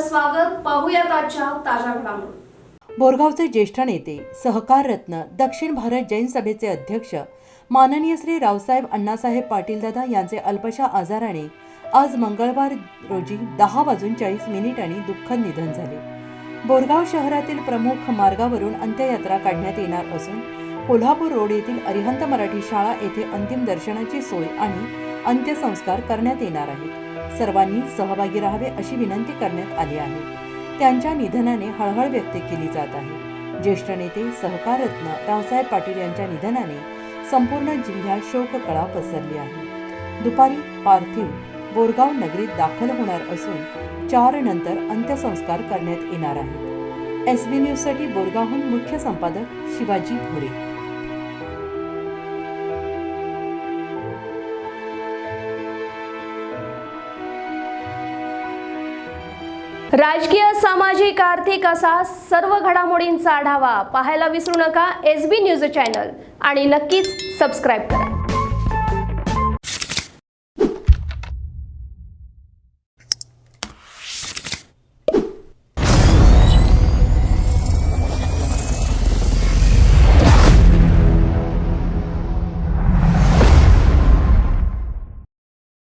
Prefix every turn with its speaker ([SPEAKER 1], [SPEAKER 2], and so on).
[SPEAKER 1] आपलं स्वागत. पाहूयात आजच्या ताज्या घडामोडी.
[SPEAKER 2] बोरगावचे ज्येष्ठ नेते, सहकार रत्न, दक्षिण भारत जैन सभेचे अध्यक्ष माननीय श्री रावसाहेब अण्णासाहेब पाटील दादा यांचे अल्पशा आजाराने आज मंगळवार रोजी 10:40 दुःखद निधन झाले. बोरगाव शहरातील प्रमुख मार्गावरून अंत्ययात्रा काढण्यात येणार असून कोल्हापूर रोड येथील अरिहंत मराठी शाळा येथे अंतिम दर्शनाची सोय आणि अंत्यसंस्कार करण्यात येणार आहेत. सर्वांनी सहभागी राहावे अशी विनंती करण्यात आली आहे. त्यांच्या निधनाने हळहळ व्यक्त केली जात आहे. ज्येष्ठ नेते, सहकार रत्न रावसाहेब पाटील यांच्या निधनाने संपूर्ण जिल्ह्यात शोककळा पसरली आहे. दुपारी पार्थिव बोरगाव नगरीत दाखल होणार असून 4 नंतर अंत्यसंस्कार करण्यात येणार आहेत. SB न्यूजसाठी बोरगावहून मुख्य संपादक शिवाजी भोरे.
[SPEAKER 1] राजकीय, सामाजिक, आर्थिक असा सर्व घडामोडींचा आढावा पाहायला विसरू नका SB न्यूज चॅनल आणि नक्कीच सबस्क्राईब करा.